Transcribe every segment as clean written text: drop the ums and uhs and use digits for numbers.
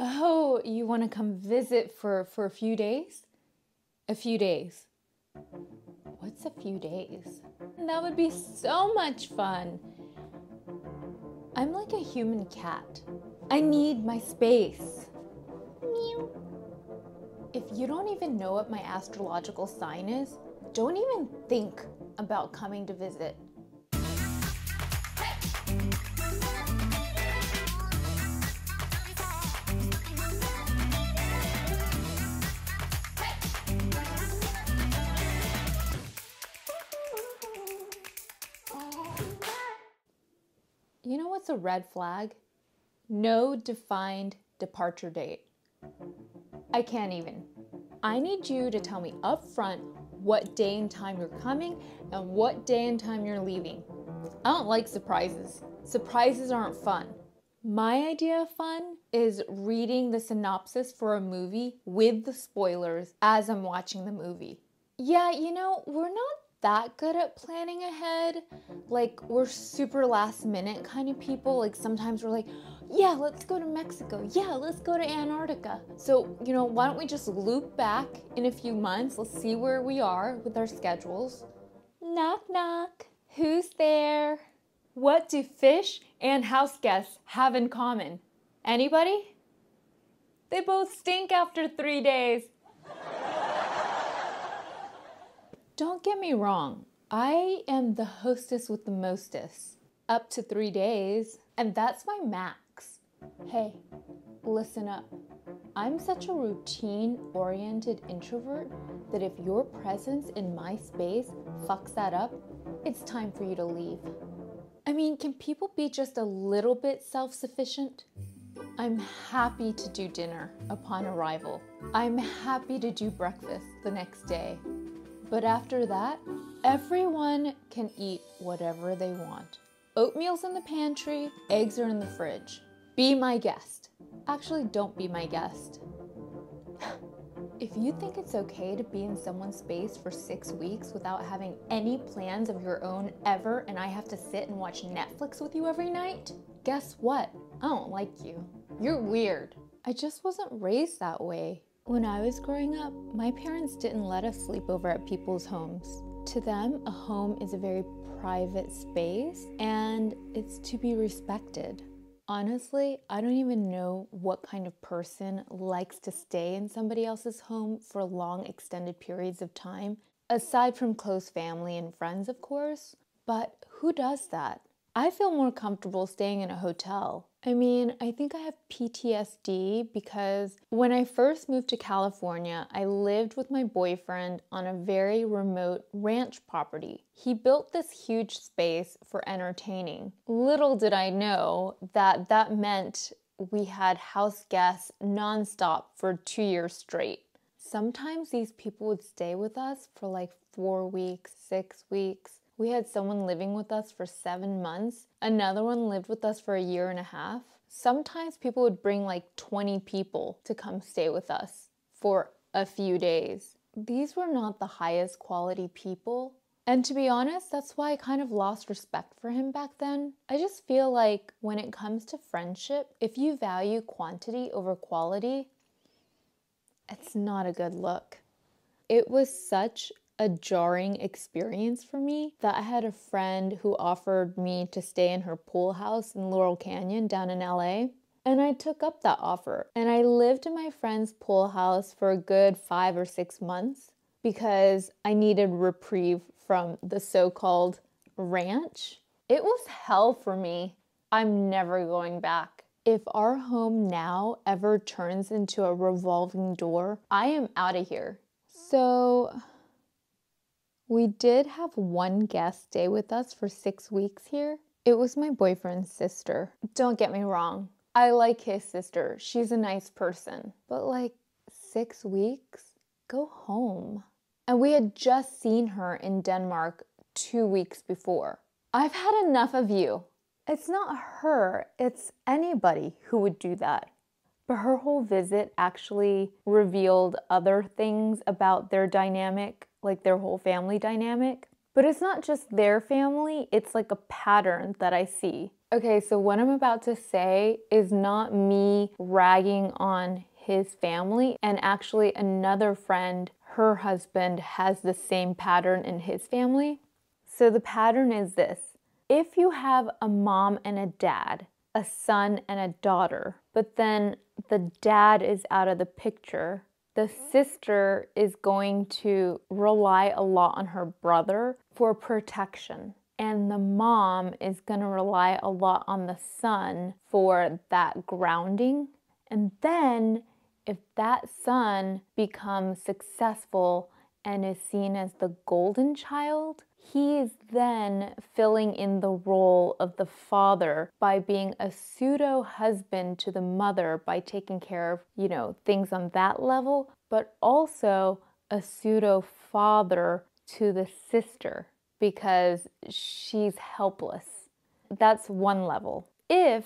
Oh, you want to come visit for a few days? A few days. What's a few days? That would be so much fun. I'm like a human cat. I need my space. Meow. If you don't even know what my astrological sign is, don't even think about coming to visit. You know what's a red flag? No defined departure date. I can't even. I need you to tell me up front what day and time you're coming and what day and time you're leaving. I don't like surprises. Surprises aren't fun. My idea of fun is reading the synopsis for a movie with the spoilers as I'm watching the movie. Yeah, we're not that good at planning ahead. Like, we're super last minute kind of people. Like, sometimes we're like, yeah, let's go to Mexico. Yeah, let's go to Antarctica. So, why don't we just loop back in a few months? Let's see where we are with our schedules. Knock, knock. Who's there? What do fish and house guests have in common? Anybody? They both stink after 3 days. Don't get me wrong, I am the hostess with the mostest. Up to 3 days, and that's my max. Hey, listen up. I'm such a routine-oriented introvert that if your presence in my space fucks that up, it's time for you to leave. I mean, can people be just a little bit self-sufficient? I'm happy to do dinner upon arrival. I'm happy to do breakfast the next day. But after that, everyone can eat whatever they want. Oatmeal's in the pantry, eggs are in the fridge. Be my guest. Actually, don't be my guest. If you think it's okay to be in someone's space for 6 weeks without having any plans of your own ever, and I have to sit and watch Netflix with you every night, guess what? I don't like you. You're weird. I just wasn't raised that way. When I was growing up, my parents didn't let us sleep over at people's homes. To them, a home is a very private space and it's to be respected. Honestly, I don't even know what kind of person likes to stay in somebody else's home for long extended periods of time, aside from close family and friends, of course. But who does that? I feel more comfortable staying in a hotel. I mean, I think I have PTSD because when I first moved to California, I lived with my boyfriend on a very remote ranch property. He built this huge space for entertaining. Little did I know that that meant we had house guests nonstop for 2 years straight. Sometimes these people would stay with us for like 4 weeks, 6 weeks. We had someone living with us for 7 months. Another one lived with us for 1.5 years. Sometimes people would bring like 20 people to come stay with us for a few days. These were not the highest quality people. And to be honest, that's why I kind of lost respect for him back then. I just feel like when it comes to friendship, if you value quantity over quality, it's not a good look. It was such a jarring experience for me that I had a friend who offered me to stay in her pool house in Laurel Canyon down in LA. And I took up that offer. And I lived in my friend's pool house for a good 5 or 6 months because I needed reprieve from the so-called ranch. It was hell for me. I'm never going back. If our home now ever turns into a revolving door, I am out of here. So we did have one guest stay with us for 6 weeks here. It was my boyfriend's sister. Don't get me wrong. I like his sister. She's a nice person. But like 6 weeks? Go home. And we had just seen her in Denmark 2 weeks before. I've had enough of you. It's not her. It's anybody who would do that. But her whole visit actually revealed other things about their dynamic, like their whole family dynamic. But it's not just their family, it's like a pattern that I see. Okay, so what I'm about to say is not me ragging on his family, and actually another friend, her husband has the same pattern in his family. So the pattern is this. If you have a mom and a dad, a son and a daughter, but then the dad is out of the picture, the sister is going to rely a lot on her brother for protection. And the mom is going to rely a lot on the son for that grounding. And then if that son becomes successful and is seen as the golden child, he is then filling in the role of the father by being a pseudo husband to the mother by taking care of, things on that level, but also a pseudo father to the sister because she's helpless. That's one level. If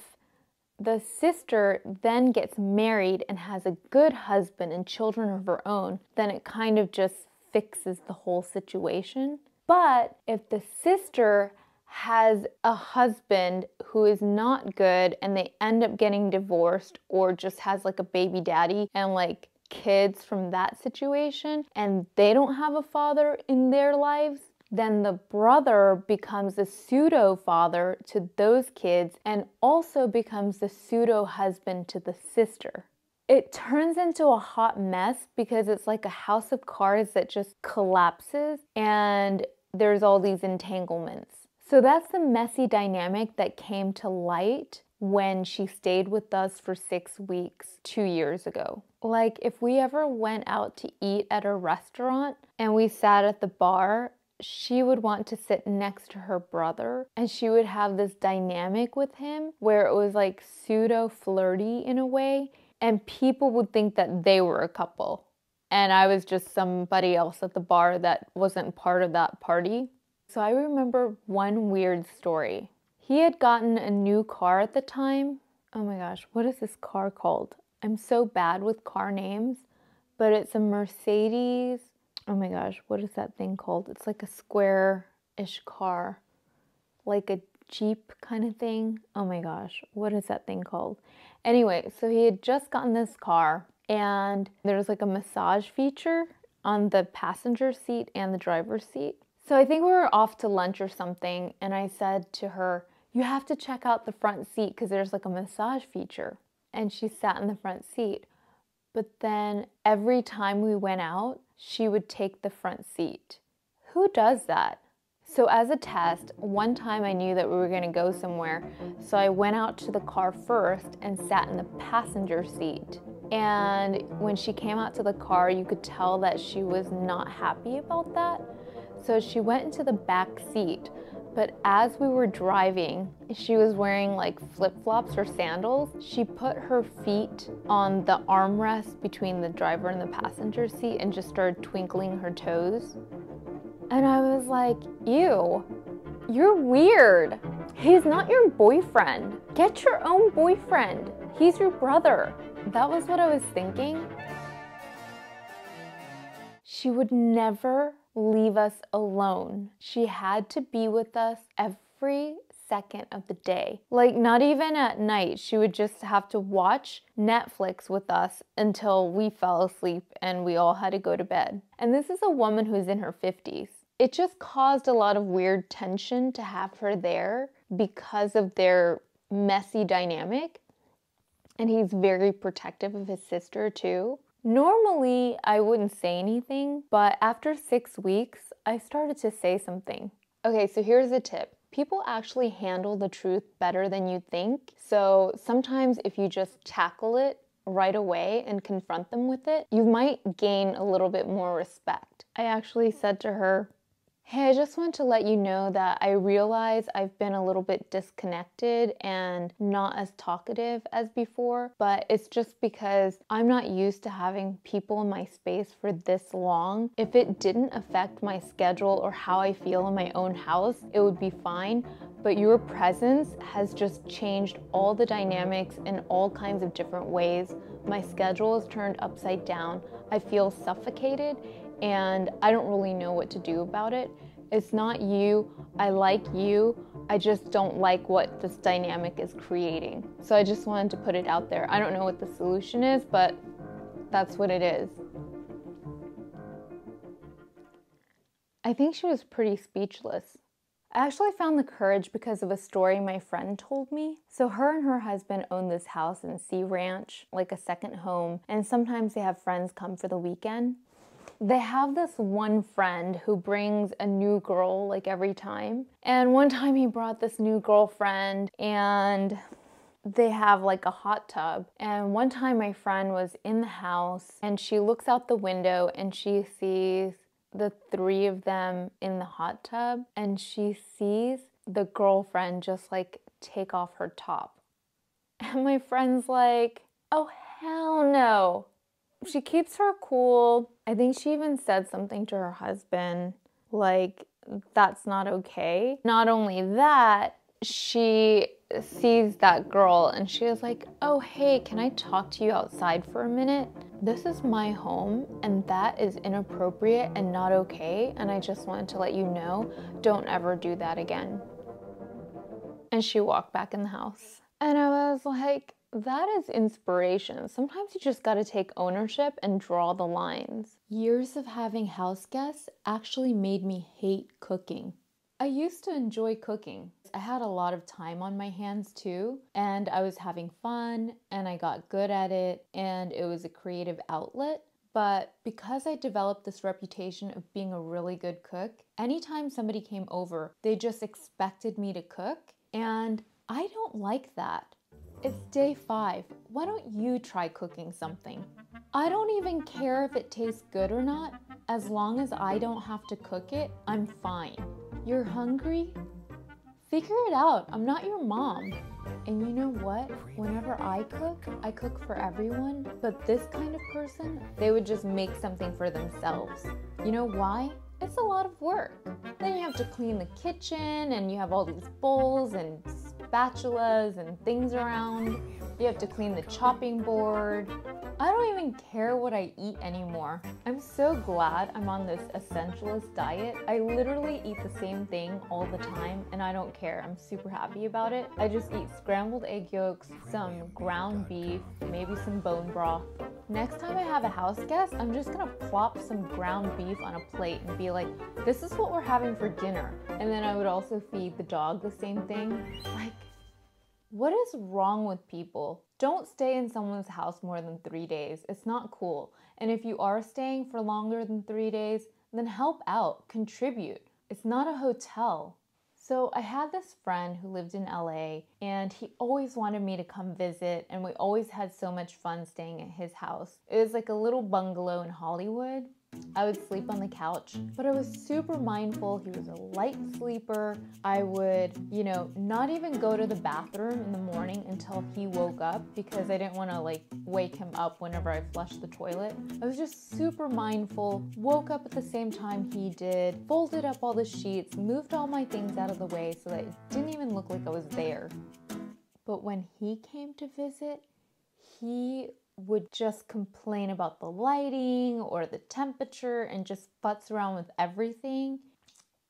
the sister then gets married and has a good husband and children of her own, then it kind of just fixes the whole situation. But if the sister has a husband who is not good and they end up getting divorced or just has like a baby daddy and like kids from that situation and they don't have a father in their lives, then the brother becomes the pseudo father to those kids and also becomes the pseudo husband to the sister. It turns into a hot mess because it's like a house of cards that just collapses and there's all these entanglements. So that's the messy dynamic that came to light when she stayed with us for 6 weeks 2 years ago. Like if we ever went out to eat at a restaurant and we sat at the bar, she would want to sit next to her brother and she would have this dynamic with him where it was like pseudo flirty in a way, and people would think that they were a couple and I was just somebody else at the bar that wasn't part of that party. So I remember one weird story. He had gotten a new car at the time. Oh my gosh, what is this car called? I'm so bad with car names, but it's a Mercedes. Oh my gosh, what is that thing called? It's like a square-ish car, like a Jeep kind of thing. Oh my gosh, what is that thing called? Anyway, so he had just gotten this car and there's like a massage feature on the passenger seat and the driver's seat. So I think we were off to lunch or something and I said to her, you have to check out the front seat because there's like a massage feature. And she sat in the front seat. But then every time we went out, she would take the front seat. Who does that? So as a test, one time I knew that we were going to go somewhere, so I went out to the car first and sat in the passenger seat. And when she came out to the car, you could tell that she was not happy about that. So she went into the back seat. But as we were driving, she was wearing like flip-flops or sandals. She put her feet on the armrest between the driver and the passenger seat and just started twinkling her toes. And I was like, ew, you're weird. He's not your boyfriend. Get your own boyfriend. He's your brother. That was what I was thinking. She would never leave us alone. She had to be with us every second of the day. Like not even at night. She would just have to watch Netflix with us until we fell asleep and we all had to go to bed. And this is a woman who's in her 50s. It just caused a lot of weird tension to have her there because of their messy dynamic. And he's very protective of his sister too. Normally, I wouldn't say anything, but after 6 weeks, I started to say something. Okay, so here's a tip. People actually handle the truth better than you think. So sometimes if you just tackle it right away and confront them with it, you might gain a little bit more respect. I actually said to her, hey, I just want to let you know that I realize I've been a little bit disconnected and not as talkative as before, but it's just because I'm not used to having people in my space for this long. If it didn't affect my schedule or how I feel in my own house, it would be fine. But your presence has just changed all the dynamics in all kinds of different ways. My schedule is turned upside down. I feel suffocated and I don't really know what to do about it. It's not you. I like you, I just don't like what this dynamic is creating. So I just wanted to put it out there. I don't know what the solution is, but that's what it is. I think she was pretty speechless. I actually found the courage because of a story my friend told me. So her and her husband own this house in Sea Ranch, like a second home, and sometimes they have friends come for the weekend. They have this one friend who brings a new girl like every time. And one time he brought this new girlfriend and they have like a hot tub. And one time my friend was in the house and she looks out the window and she sees the three of them in the hot tub and she sees the girlfriend just like take off her top. And my friend's like, oh hell no. She keeps her cool. I think she even said something to her husband like, that's not okay. Not only that, she sees that girl and she is like, oh hey, can I talk to you outside for a minute? This is my home and that is inappropriate and not okay, and I just wanted to let you know, don't ever do that again. And she walked back in the house. And I was like, that is inspiration. Sometimes you just gotta take ownership and draw the lines. Years of having house guests actually made me hate cooking. I used to enjoy cooking. I had a lot of time on my hands too, and I was having fun and I got good at it and it was a creative outlet. But because I developed this reputation of being a really good cook, anytime somebody came over, they just expected me to cook, and I don't like that. It's day 5. Why don't you try cooking something? I don't even care if it tastes good or not. As long as I don't have to cook it, I'm fine. You're hungry? Figure it out. I'm not your mom. And you know what? Whenever I cook for everyone. But this kind of person, they would just make something for themselves. You know why? It's a lot of work. Then you have to clean the kitchen and you have all these bowls and spatulas and things around. You have to clean the chopping board. I don't even care what I eat anymore. I'm so glad I'm on this essentialist diet. I literally eat the same thing all the time and I don't care. I'm super happy about it. I just eat scrambled egg yolks, some ground beef, maybe some bone broth. Next time I have a house guest, I'm just gonna plop some ground beef on a plate and be like, this is what we're having for dinner. And then I would also feed the dog the same thing. Like, what is wrong with people? Don't stay in someone's house more than 3 days. It's not cool. And if you are staying for longer than 3 days, then help out, contribute. It's not a hotel. So I had this friend who lived in LA and he always wanted me to come visit, and we always had so much fun staying at his house. It was like a little bungalow in Hollywood. I would sleep on the couch, but I was super mindful. He was a light sleeper. I would, not even go to the bathroom in the morning until he woke up because I didn't want to like wake him up whenever I flushed the toilet. I was just super mindful, woke up at the same time he did, folded up all the sheets, moved all my things out of the way so that it didn't even look like I was there. But when he came to visit, he would just complain about the lighting or the temperature and just futz around with everything.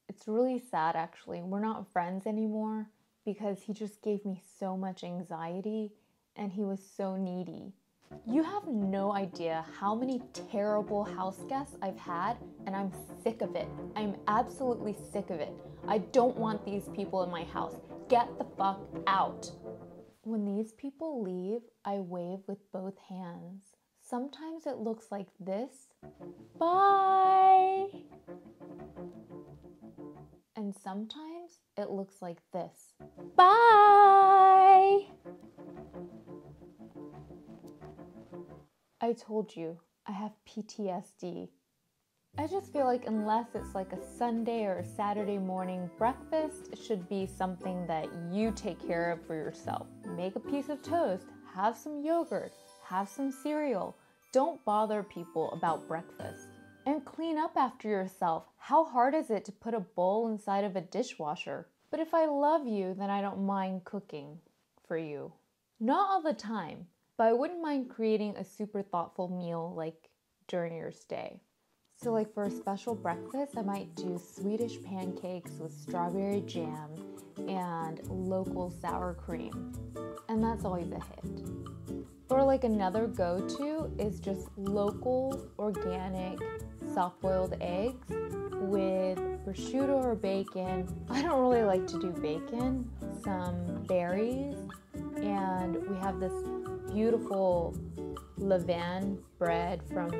It's really sad actually. We're not friends anymore because he just gave me so much anxiety and he was so needy. You have no idea how many terrible house guests I've had, and I'm sick of it. I'm absolutely sick of it. I don't want these people in my house. Get the fuck out. When these people leave, I wave with both hands. Sometimes it looks like this. Bye! And sometimes it looks like this. Bye! I told you, I have PTSD. I just feel like unless it's like a Sunday or a Saturday morning, breakfast should be something that you take care of for yourself. Make a piece of toast, have some yogurt, have some cereal. Don't bother people about breakfast. And clean up after yourself. How hard is it to put a bowl inside of a dishwasher? But if I love you, then I don't mind cooking for you. Not all the time, but I wouldn't mind creating a super thoughtful meal like during your stay. So like for a special breakfast, I might do Swedish pancakes with strawberry jam and local sour cream. And that's always a hit. Or like another go-to is just local organic soft-boiled eggs with prosciutto or bacon. I don't really like to do bacon, some berries, and we have this beautiful levain bread from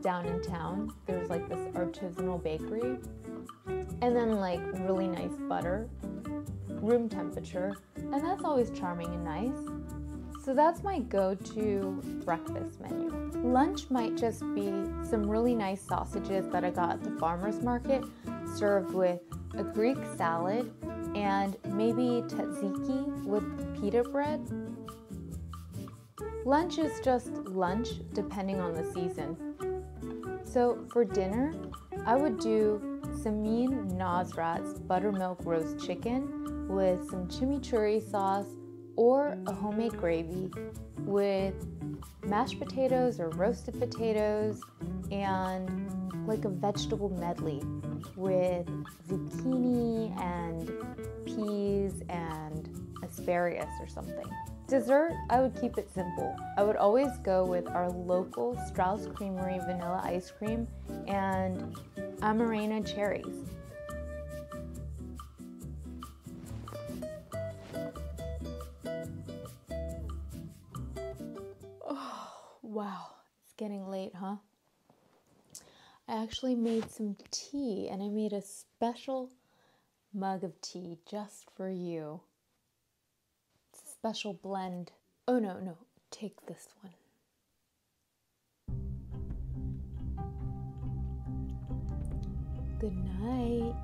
down in town. There's like this artisanal bakery, and then like really nice butter, room temperature, and that's always charming and nice. So that's my go-to breakfast menu. Lunch might just be some really nice sausages that I got at the farmer's market, served with a Greek salad and maybe tzatziki with pita bread. Lunch is just lunch depending on the season. So for dinner, I would do Samin Nosrat's buttermilk roast chicken with some chimichurri sauce or a homemade gravy with mashed potatoes or roasted potatoes and like a vegetable medley with zucchini and peas and asparagus or something. Dessert, I would keep it simple. I would always go with our local Strauss Creamery vanilla ice cream and Amarena cherries. Wow, it's getting late, huh? I actually made some tea and I made a special mug of tea just for you. It's a special blend. Oh, no, take this one. Good night.